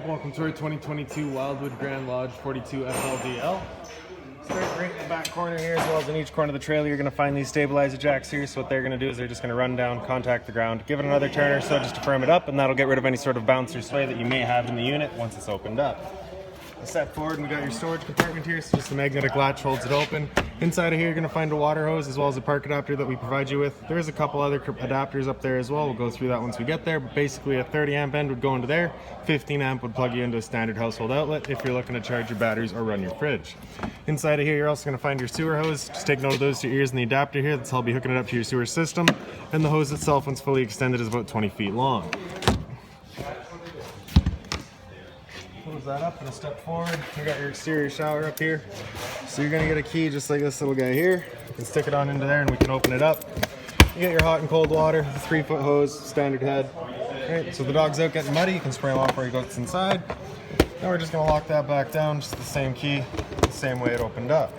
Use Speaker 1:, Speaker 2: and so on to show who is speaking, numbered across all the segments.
Speaker 1: Welcome to our 2022 Wildwood Grand Lodge 42 FLDL. Start right in the back corner here, as well as in each corner of the trailer, you're going to find these stabilizer jacks here. So what they're going to do is they're just going to run down, contact the ground, give it another turn or so just to firm it up, and that'll get rid of any sort of bounce or sway that you may have in the unit once it's opened up. Step forward and we got your storage compartment here, so just a magnetic latch holds it open. Inside of here you're going to find a water hose as well as a park adapter that we provide you with. There's a couple other adapters up there as well. We'll go through that once we get there, but basically a 30 amp end would go into there, 15 amp would plug you into a standard household outlet if you're looking to charge your batteries or run your fridge. Inside of here you're also going to find your sewer hose. Just take note of those two ears in the adapter here. That's how I'll be hooking it up to your sewer system, and the hose itself, once fully extended, is about 20 feet long. Close that up and a step forward. You got your exterior shower up here. So you're gonna get a key just like this little guy here. You can stick it on into there and we can open it up. You get your hot and cold water, the 3-foot hose, standard head. Alright, so if the dog's out getting muddy, you can spray him off where he goes inside. Now we're just gonna lock that back down, just the same key, the same way it opened up.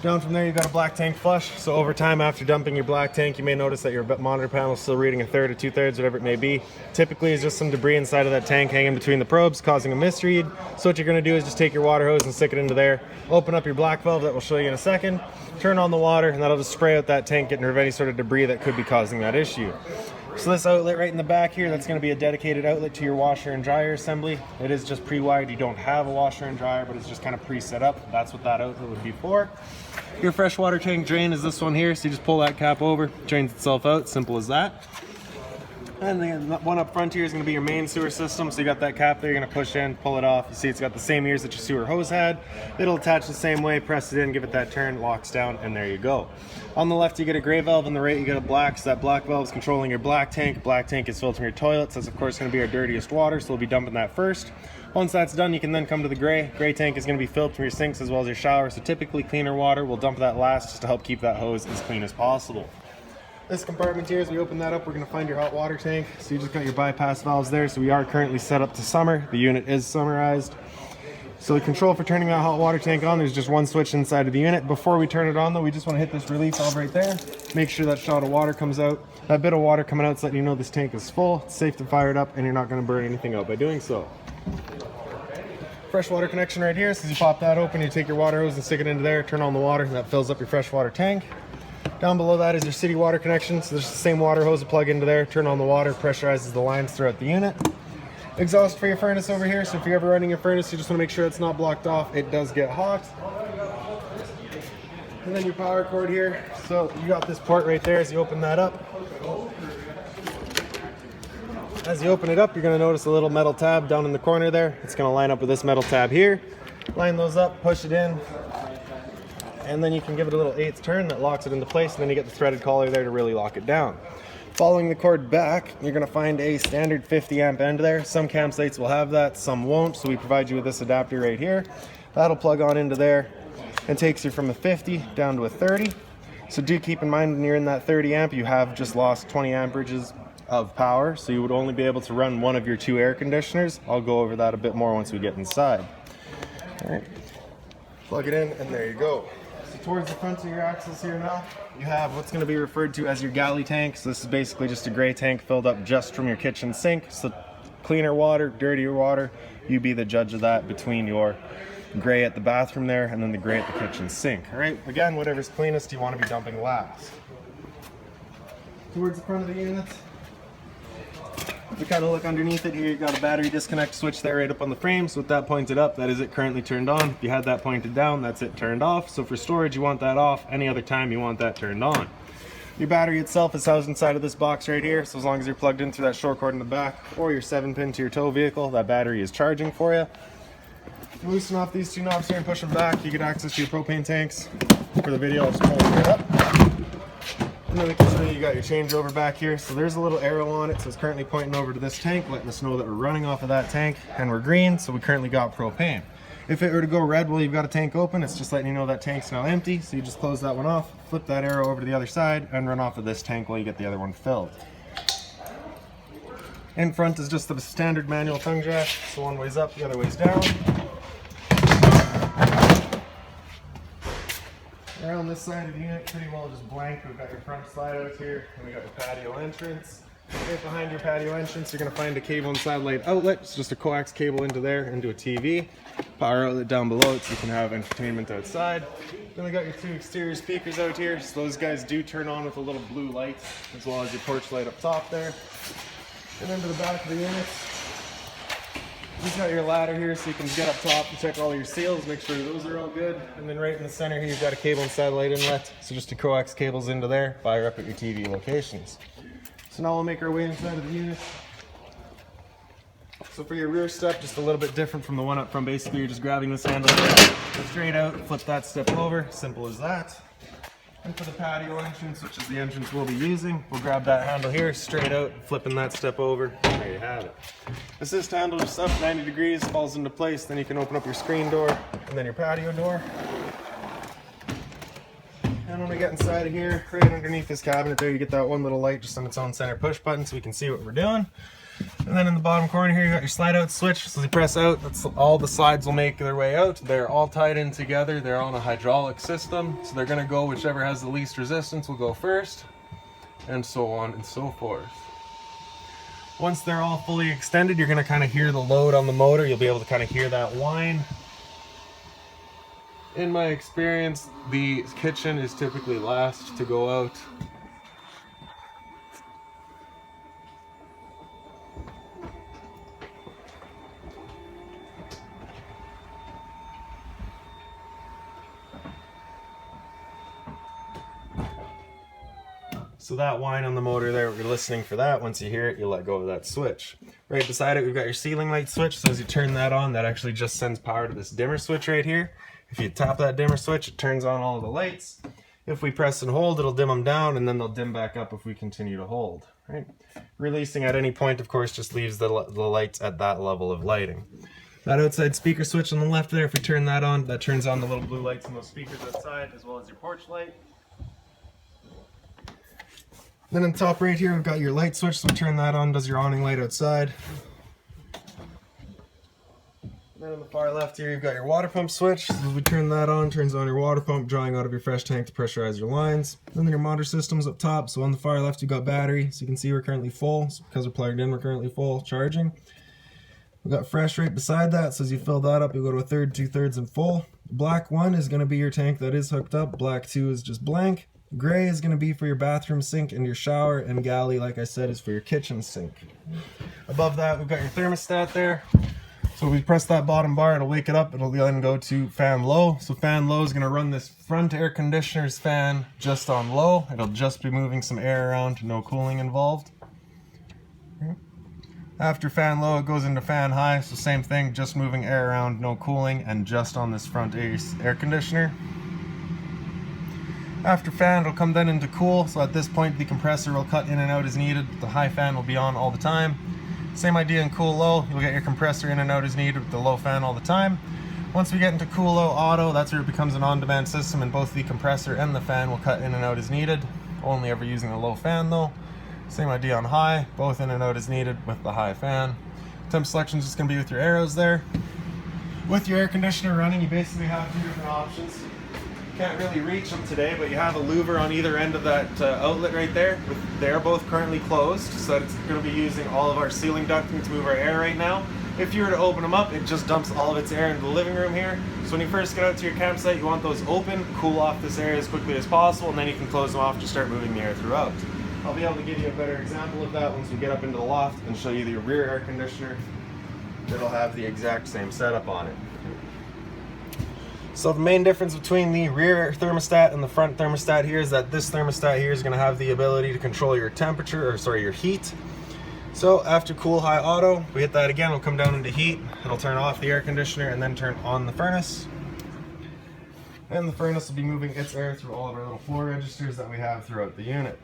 Speaker 1: Down from there you've got a black tank flush. So over time, after dumping your black tank, you may notice that your monitor panel is still reading a third or 2/3, whatever it may be. Typically it's just some debris inside of that tank hanging between the probes causing a misread. So what you're going to do is just take your water hose and stick it into there, open up your black valve that we'll show you in a second, turn on the water, and that'll just spray out that tank, getting rid of any sort of debris that could be causing that issue. So this outlet right in the back here, that's going to be a dedicated outlet to your washer and dryer assembly. It is just pre-wired. You don't have a washer and dryer, but it's just kind of pre-set up. That's what that outlet would be for. Your freshwater tank drain is this one here, so you just pull that cap over, drains itself out, simple as that. And then the one up front here is going to be your main sewer system. So you got that cap there, you're going to push in, pull it off. You see it's got the same ears that your sewer hose had. It'll attach the same way, press it in, give it that turn, locks down, and there you go. On the left you get a gray valve, on the right you get a black. So that black valve is controlling your black tank. Black tank is filtering your toilets. That's of course going to be our dirtiest water, so we'll be dumping that first. Once that's done, you can then come to the gray. Gray tank is going to be filled from your sinks as well as your shower. So typically cleaner water, we'll dump that last just to help keep that hose as clean as possible. This compartment here, as we open that up, we're going to find your hot water tank. So you just got your bypass valves there. So we are currently set up to summer. The unit is summerized. So the control for turning that hot water tank on, there's just one switch inside of the unit. Before we turn it on though, we just want to hit this relief valve right there. Make sure that shot of water comes out. That bit of water coming out is letting you know this tank is full. It's safe to fire it up and you're not going to burn anything out by doing so. Freshwater connection right here. So you pop that open, you take your water hose and stick it into there, turn on the water, and that fills up your freshwater tank. Down below that is your city water connection. So there's the same water hose to plug into there, turn on the water, pressurizes the lines throughout the unit. Exhaust for your furnace over here. So if you're ever running your furnace, you just want to make sure it's not blocked off. It does get hot. And then your power cord here. So you got this port right there as you open that up. As you open it up, you're going to notice a little metal tab down in the corner there. It's going to line up with this metal tab here. Line those up, push it in, and then you can give it a little 1/8 turn that locks it into place, and then you get the threaded collar there to really lock it down. Following the cord back, you're going to find a standard 50 amp end there. Some campsites will have that, some won't, so we provide you with this adapter right here. That'll plug on into there and takes you from a 50 down to a 30. So do keep in mind when you're in that 30 amp, you have just lost 20 amperages of power, so you would only be able to run one of your 2 air conditioners. I'll go over that a bit more once we get inside. All right, plug it in and there you go. So towards the front of your axles here now, you have what's going to be referred to as your galley tank. So this is basically just a gray tank filled up just from your kitchen sink. So cleaner water, dirtier water, you be the judge of that between your gray at the bathroom there and then the gray at the kitchen sink. All right, again, whatever's cleanest you want to be dumping last. Towards the front of the unit, if you kind of look underneath it here, you've got a battery disconnect switch there right up on the frame. So with that pointed up, that is it currently turned on. If you had that pointed down, that's it turned off. So for storage, you want that off. Any other time, you want that turned on. Your battery itself is housed inside of this box right here. So as long as you're plugged in through that short cord in the back or your 7-pin to your tow vehicle, that battery is charging for you. You loosen off these 2 knobs here and push them back. You get access to your propane tanks. For the video, I'll just pull it up. And then we can show you got your changeover back here. So there's a little arrow on it, so it's currently pointing over to this tank, letting us know that we're running off of that tank, and we're green, so we currently got propane. If it were to go red while you've got a tank open, it's just letting you know that tank's now empty, so you just close that one off, flip that arrow over to the other side, and run off of this tank while you get the other one filled. In front is just the standard manual tongue jack, so one way's up, the other way's down. Around this side of the unit, pretty well just blank. We've got your front slide out here, and we got your patio entrance. Right behind your patio entrance, you're going to find a cable and satellite outlet. It's just a coax cable into there, into a TV. Power outlet down below it so you can have entertainment outside. Then we got your 2 exterior speakers out here. So those guys do turn on with a little blue light, as well as your porch light up top there. And then to the back of the unit, you've got your ladder here so you can get up top and check all your seals, make sure those are all good. And then right in the center here, you've got a cable and satellite inlet. So just two coax cables into there, fire up at your TV locations. So now we'll make our way inside of the unit. So for your rear step, just a little bit different from the one up front. Basically, you're just grabbing this handle straight out, flip that step over, simple as that. And for the patio entrance, which is the entrance we'll be using, we'll grab that handle here, straight out, flipping that step over, and there you have it. Assist handle just up 90 degrees, falls into place, then you can open up your screen door, and then your patio door. And when we get inside of here, right underneath this cabinet there, you get that one little light just on its own center push button so we can see what we're doing. And then in the bottom corner here, you got your slide out switch. So as you press out, that's all the slides will make their way out. They're all tied in together. They're on a hydraulic system. So they're gonna go, whichever has the least resistance will go first, and so on and so forth. Once they're all fully extended, you're gonna kind of hear the load on the motor. You'll be able to kind of hear that whine. In my experience, the kitchen is typically last to go out. So that whine on the motor there, we're listening for that. Once you hear it, you let go of that switch. Right beside it, we've got your ceiling light switch. So as you turn that on, that actually just sends power to this dimmer switch right here. If you tap that dimmer switch, it turns on all the lights. If we press and hold, it'll dim them down, and then they'll dim back up if we continue to hold. Right? Releasing at any point, of course, just leaves the lights at that level of lighting. That outside speaker switch on the left there, if we turn that on, that turns on the little blue lights on those speakers outside, as well as your porch light. Then on top right here, we've got your light switch, so we turn that on, does your awning light outside. And then on the far left here, you've got your water pump switch. So as we turn that on, turns on your water pump, drawing out of your fresh tank to pressurize your lines. And then your monitor system's up top, so on the far left, you've got battery, so you can see we're currently full. So because we're plugged in, we're currently full, charging. We've got fresh right beside that, so as you fill that up, you go to a third, 2/3, and full. Black 1 is going to be your tank that is hooked up. Black 2 is just blank. Gray is going to be for your bathroom sink and your shower, and galley, like I said, is for your kitchen sink. Above that, we've got your thermostat there. So if we press that bottom bar, it'll wake it up. It'll then go to fan low. So fan low is going to run this front air conditioner's fan just on low. It'll just be moving some air around, no cooling involved. After fan low, it goes into fan high. So same thing, just moving air around, no cooling, and just on this front air conditioner. After fan, it'll come then into cool, so at this point the compressor will cut in and out as needed. The high fan will be on all the time. Same idea in cool low, you'll get your compressor in and out as needed with the low fan all the time. Once we get into cool low auto, that's where it becomes an on-demand system, and both the compressor and the fan will cut in and out as needed. Only ever using a low fan though. Same idea on high, both in and out as needed with the high fan. Temp selection is just going to be with your arrows there. With your air conditioner running, you basically have two different options. Can't really reach them today, but you have a louver on either end of that outlet right there. They're both currently closed, so that it's going to be using all of our ceiling ducting to move our air right now. If you were to open them up, it just dumps all of its air into the living room here. So when you first get out to your campsite, you want those open, cool off this area as quickly as possible, and then you can close them off to start moving the air throughout. I'll be able to give you a better example of that once we get up into the loft and show you the rear air conditioner. It'll have the exact same setup on it. So the main difference between the rear thermostat and the front thermostat here is that this thermostat here is going to have the ability to control your temperature, or sorry, your heat. So after cool high auto, we hit that again, it'll come down into heat, it'll turn off the air conditioner and then turn on the furnace. And the furnace will be moving its air through all of our little floor registers that we have throughout the unit.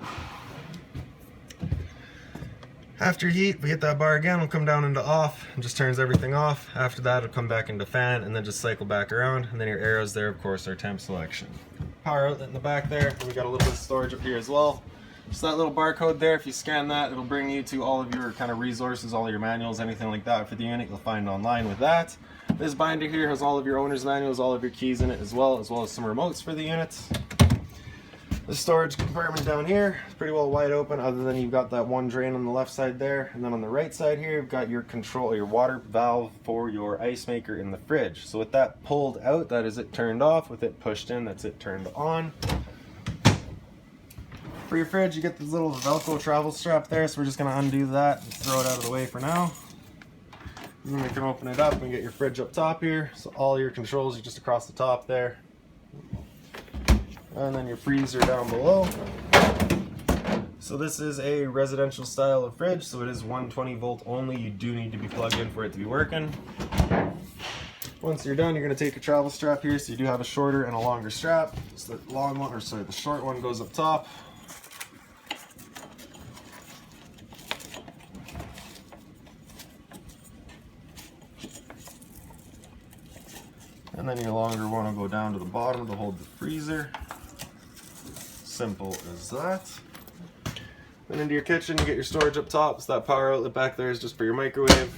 Speaker 1: After heat, we hit that bar again, it'll come down into off, and just turns everything off. After that, it'll come back into fan, and then just cycle back around, and then your arrows there, of course, are temp selection. Power outlet in the back there, and we got a little bit of storage up here as well. Just that little barcode there, if you scan that, it'll bring you to all of your kind of resources, all your manuals, anything like that for the unit, you'll find online with that. This binder here has all of your owner's manuals, all of your keys in it as well as some remotes for the units. The storage compartment down here is pretty well wide open, other than you've got that one drain on the left side there, and then on the right side here you've got your control, your water valve for your ice maker in the fridge. So with that pulled out, that is it turned off. With it pushed in, that's it turned on. For your fridge, you get this little Velcro travel strap there, so we're just going to undo that and throw it out of the way for now. And then we can open it up and get your fridge up top here. So all your controls are just across the top there. And then your freezer down below. So this is a residential style of fridge, so it is 120 volt only. You do need to be plugged in for it to be working. Once you're done, you're going to take your travel strap here. So you do have a shorter and a longer strap. So the long one, or sorry, the short one goes up top. And then your longer one will go down to the bottom to hold the freezer. Simple as that. Then into your kitchen, you get your storage up top. So that power outlet back there is just for your microwave.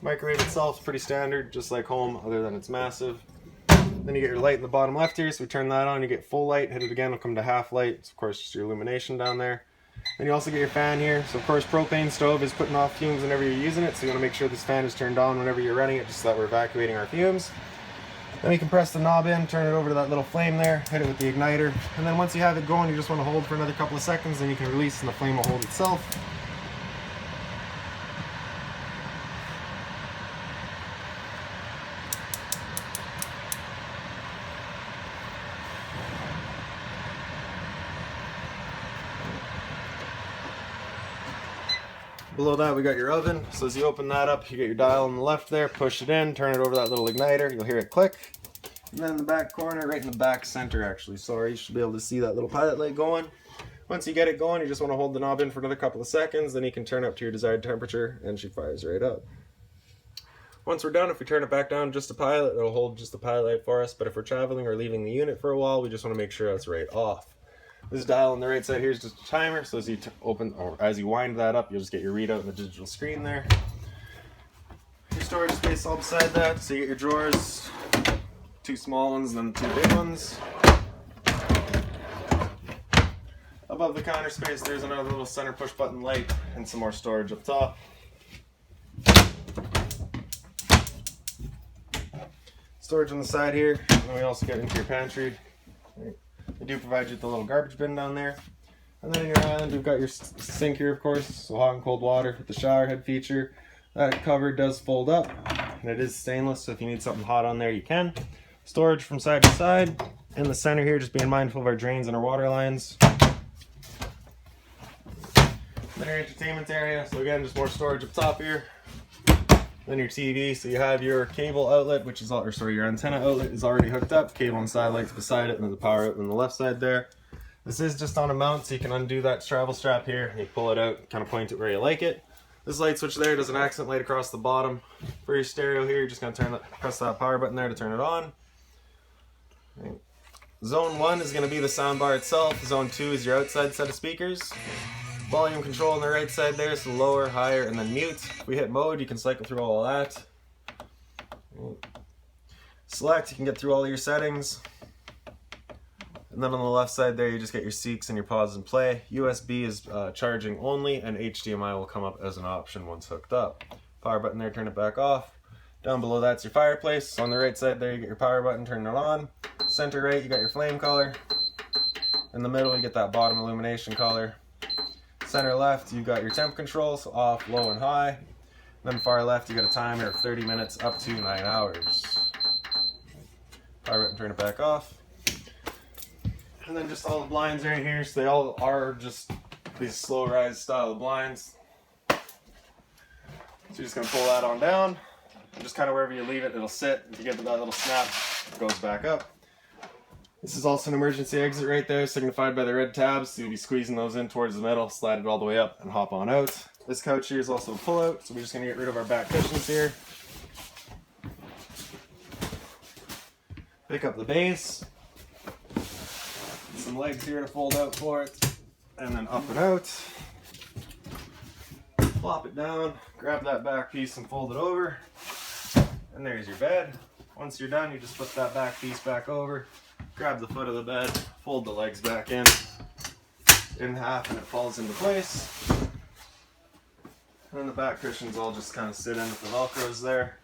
Speaker 1: Microwave itself is pretty standard, just like home, other than it's massive. Then you get your light in the bottom left here, so we turn that on, you get full light, hit it again, it'll come to half light. It's of course just your illumination down there. Then you also get your fan here. So of course propane stove is putting off fumes whenever you're using it, so you want to make sure this fan is turned on whenever you're running it, just so that we're evacuating our fumes. Then you can press the knob in, turn it over to that little flame there, hit it with the igniter, and then once you have it going, you just want to hold for another couple of seconds, then you can release and the flame will hold itself. Below that we got your oven, so as you open that up, you get your dial on the left there, push it in, turn it over to that little igniter, you'll hear it click. And then in the back corner, right in the back center actually, sorry, you should be able to see that little pilot light going. Once you get it going, you just want to hold the knob in for another couple of seconds, then you can turn up to your desired temperature and she fires right up. Once we're done, if we turn it back down just a pilot, it'll hold just the pilot light for us, but if we're traveling or leaving the unit for a while, we just want to make sure that's right off. This dial on the right side here is just a timer, so as you open or as you wind that up, you'll just get your readout in the digital screen there. Your storage space all beside that, so you get your drawers, 2 small ones, then 2 big ones. Above the counter space, there's another little center push button light and some more storage up top. Storage on the side here, and then we also get into your pantry. They do provide you with a little garbage bin down there. And then in your island, we've got your sink here, of course, so hot and cold water with the shower head feature. That cover does fold up, and it is stainless, so if you need something hot on there, you can. Storage from side to side. In the center here, just being mindful of our drains and our water lines. Then your entertainment area, so again, just more storage up top here. Then your TV, so you have your cable outlet, which is, or sorry, your antenna outlet is already hooked up. Cable and side lights beside it, and then the power outlet on the left side there. This is just on a mount, so you can undo that travel strap here, and you pull it out, kind of point it where you like it. This light switch there does an accent light across the bottom. For your stereo here, you're just going to press that power button there to turn it on. Zone 1 is going to be the soundbar itself. Zone 2 is your outside set of speakers. Volume control on the right side there, so lower, higher, and then mute. If we hit mode, you can cycle through all of that. Select, you can get through all your settings. And then on the left side there, you just get your seeks and your pause and play. USB is charging only, and HDMI will come up as an option once hooked up. Power button there, turn it back off. Down below that's your fireplace. On the right side there, you get your power button, turn it on. Center right, you got your flame color. In the middle, you get that bottom illumination color. Center left, you got your temp control, so off, low, and high. Then far left, you got a timer of 30 minutes up to 9 hours. Power button, turn it back off. And then just all the blinds right here, so they all are just these slow rise style of blinds. So you're just gonna pull that on down, and just kind of wherever you leave it, it'll sit. If you get to that little snap, it goes back up. This is also an emergency exit right there, signified by the red tabs, so you'll be squeezing those in towards the middle, slide it all the way up, and hop on out. This couch here is also a pull-out, so we're just going to get rid of our back cushions here. Pick up the base. Some legs here to fold out for it, and then up and out. Plop it down, grab that back piece and fold it over. And there's your bed. Once you're done, you just flip that back piece back over. Grab the foot of the bed, fold the legs back in, in half and it falls into place. And then the back cushions all just kind of sit in with the Velcros there.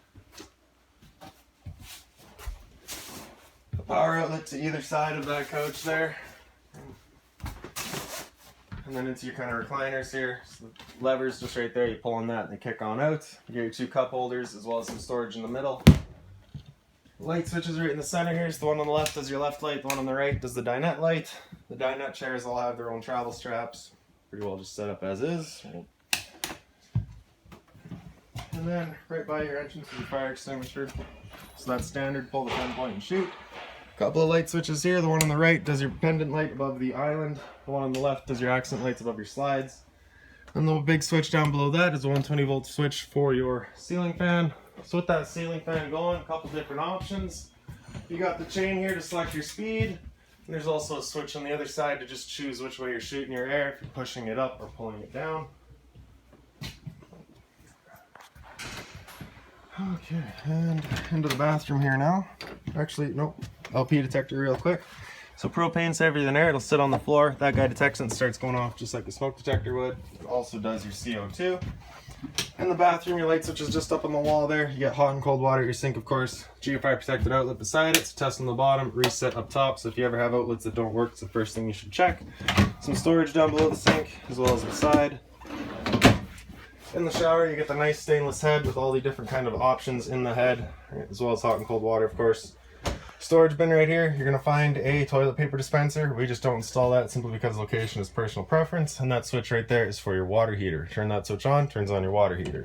Speaker 1: The power outlet to either side of that coach there. And then into your kind of recliners here. So the levers just right there, you pull on that and they kick on out. You get your 2 cup holders as well as some storage in the middle. Light switches right in the center here. So the one on the left does your left light, the one on the right does the dinette light. The dinette chairs all have their own travel straps. Pretty well just set up as is. And then right by your entrance is your fire extinguisher. So that's standard, pull the 10-point and shoot. Couple of light switches here. The one on the right does your pendant light above the island. The one on the left does your accent lights above your slides. And the big switch down below that is a 120 volt switch for your ceiling fan. So with that ceiling fan going, a couple different options. You got the chain here to select your speed. And there's also a switch on the other side to just choose which way you're shooting your air, if you're pushing it up or pulling it down. Okay, and into the bathroom here now. Actually, nope. LP detector real quick. So propane's heavier than air, it'll sit on the floor. That guy detects it and starts going off just like the smoke detector would. It also does your CO2. In the bathroom, your light switch is just up on the wall there. You get hot and cold water at your sink, of course. GFI protected outlet beside it. It's test on the bottom, reset up top. So if you ever have outlets that don't work, it's the first thing you should check. Some storage down below the sink, as well as the side. In the shower, you get the nice stainless head with all the different kind of options in the head, as well as hot and cold water, of course. Storage bin right here, you're going to find a toilet paper dispenser. We just don't install that simply because location is personal preference. And that switch right there is for your water heater. Turn that switch on, turns on your water heater.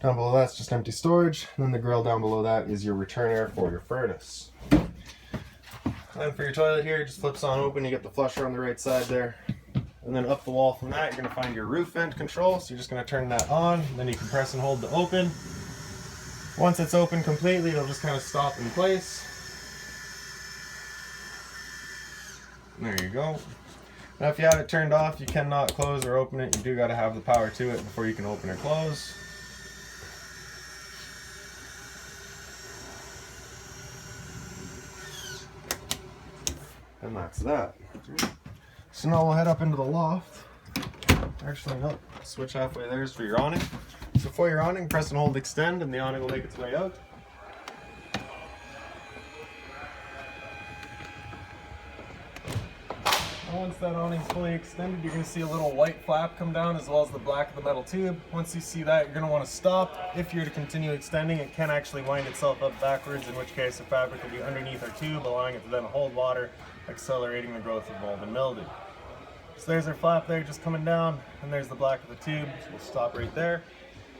Speaker 1: Down below that's just empty storage. And then the grill down below that is your return air for your furnace. And for your toilet here, it just flips on open. You get the flusher on the right side there. And then up the wall from that, you're going to find your roof vent control. So you're just going to turn that on. Then you can press and hold to open. Once it's open completely, it'll just kind of stop in place. There you go. Now if you have it turned off, you cannot close or open it. You do got to have the power to it before you can open or close. And that's that. So now we'll head up into the loft. Actually, no, switch halfway there is for your awning. So for your awning, press and hold extend and the awning will make its way out. Once that awning's fully extended, you're going to see a little white flap come down as well as the black of the metal tube. Once you see that, you're going to want to stop. If you're to continue extending, it can actually wind itself up backwards, in which case the fabric will be underneath our tube, allowing it to then hold water, accelerating the growth of mold and mildew. So there's our flap there just coming down, and there's the black of the tube. So we'll stop right there.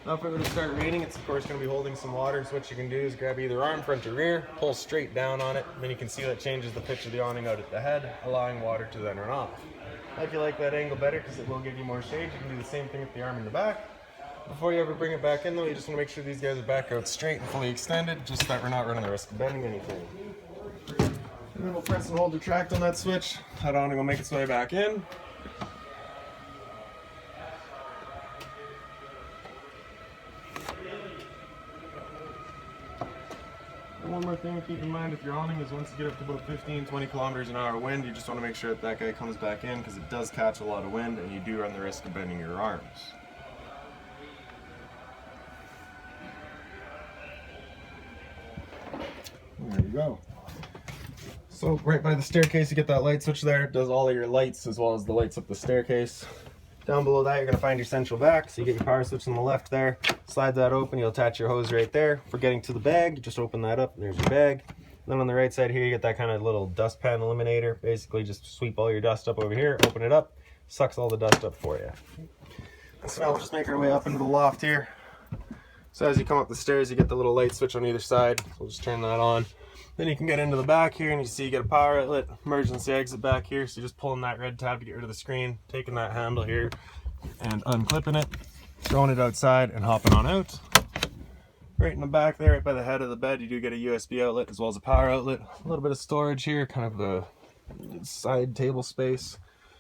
Speaker 1: Now if we were to start raining, it's of course going to be holding some water. So what you can do is grab either arm, front or rear, pull straight down on it, and then you can see that changes the pitch of the awning out at the head, allowing water to then run off. If you like that angle better because it will give you more shade, you can do the same thing with the arm in the back. Before you ever bring it back in though, you just want to make sure these guys are back out straight and fully extended, just so that we're not running the risk of bending anything. And then we'll press and hold retract on that switch. That awning will make its way back in. One more thing to keep in mind if your awning is once you get up to about 15-20 kilometers an hour wind, you just want to make sure that that guy comes back in because it does catch a lot of wind and you do run the risk of bending your arms. There you go. So right by the staircase you get that light switch there. It does all of your lights as well as the lights up the staircase. Down below that, you're going to find your central vac. So you get your power switch on the left there. Slide that open. You'll attach your hose right there. For getting to the bag, you just open that up. And there's your bag. Then on the right side here, you get that kind of little dustpan eliminator. Basically, just sweep all your dust up over here. Open it up. Sucks all the dust up for you. So now we'll just make our way up into the loft here. So as you come up the stairs, you get the little light switch on either side. So we'll just turn that on. Then you can get into the back here and you see you get a power outlet, emergency exit back here. So you're just pulling that red tab to get rid of the screen, taking that handle here and unclipping it, throwing it outside and hopping on out. Right in the back there, right by the head of the bed, you do get a USB outlet as well as a power outlet. A little bit of storage here, kind of a side table space.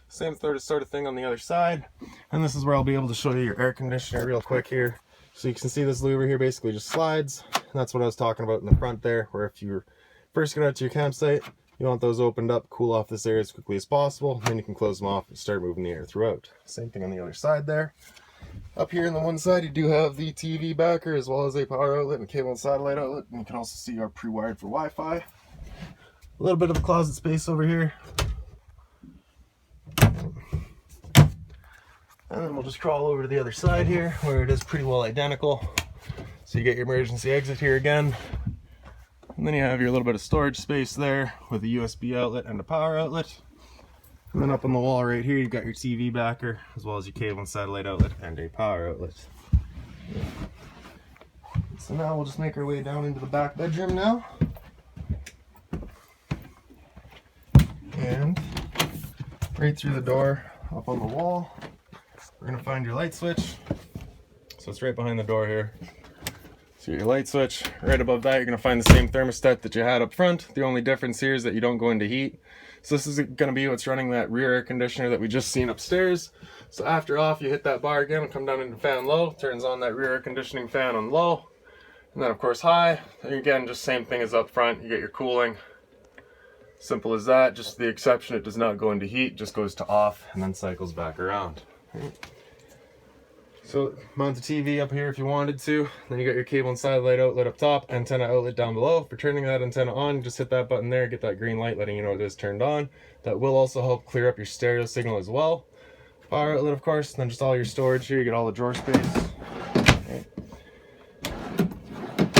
Speaker 1: Same sort of thing on the other side. And this is where I'll be able to show you your air conditioner real quick here. So you can see this louver here basically just slides. And that's what I was talking about in the front there, where if you're first get out to your campsite, You want those opened up, cool off this area as quickly as possible, then you can close them off and start moving the air throughout. Same thing on the other side there. Up here on the one side, you do have the TV backer as well as a power outlet and cable and satellite outlet. And you can also see our pre-wired for Wi-Fi. A little bit of a closet space over here. And then we'll just crawl over to the other side here where it is pretty well identical. So you get your emergency exit here again. And then you have your little bit of storage space there with a USB outlet and a power outlet. And then up on the wall right here, you've got your TV backer, as well as your cable and satellite outlet and a power outlet. So now we'll just make our way down into the back bedroom now. And right through the door, up on the wall, we're gonna find your light switch. So it's right behind the door here. So your light switch, right above that, you're gonna find the same thermostat that you had up front. The only difference here is that you don't go into heat. So this is gonna be what's running that rear air conditioner that we just seen upstairs. So after off, you hit that bar again and come down into fan low, turns on that rear air conditioning fan on low. And then of course high, and again, just same thing as up front, you get your cooling. Simple as that, just the exception, it does not go into heat, just goes to off and then cycles back around. So mount the TV up here if you wanted to. Then you got your cable and satellite outlet up top, antenna outlet down below. For turning that antenna on, just hit that button there, get that green light letting you know it is turned on. That will also help clear up your stereo signal as well. Power outlet, of course, and then just all your storage here. You get all the drawer space. Okay.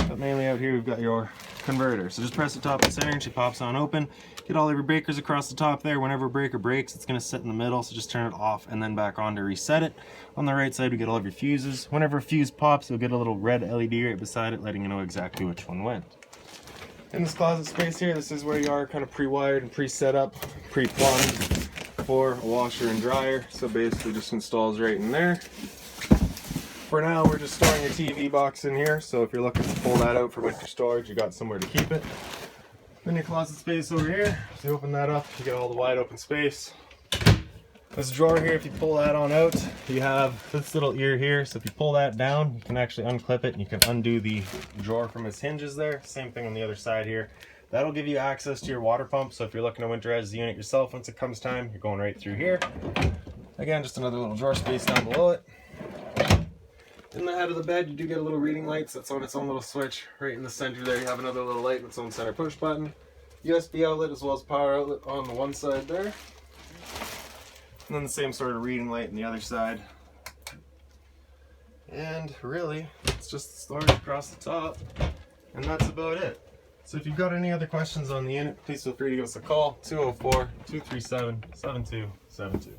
Speaker 1: But mainly out here, we've got your converter. So just press the top and center and she pops on open. Get all of your breakers across the top there. Whenever a breaker breaks, it's going to sit in the middle, so just turn it off and then back on to reset it. On the right side, we get all of your fuses. Whenever a fuse pops, you'll get a little red LED right beside it, letting you know exactly which one went. In this closet space here, this is where you are kind of pre-wired and pre-set up, pre-plumbed for a washer and dryer. So basically just installs right in there. For now, we're just storing your TV box in here, so if you're looking to pull that out for winter storage, you got somewhere to keep it. Then your closet space over here, so you open that up, you get all the wide open space. This drawer here, if you pull that on out, you have this little ear here, so if you pull that down, you can actually unclip it and you can undo the drawer from its hinges there. Same thing on the other side here. That'll give you access to your water pump, so if you're looking to winterize the unit yourself once it comes time, you're going right through here. Again, just another little drawer space down below it. In the head of the bed, you do get a little reading light, so it's on its own little switch. Right in the center there, you have another little light with its own center push button. USB outlet as well as power outlet on the one side there. And then the same sort of reading light on the other side. And really, it's just the storage across the top. And that's about it. So if you've got any other questions on the unit, please feel free to give us a call, 204-237-7272.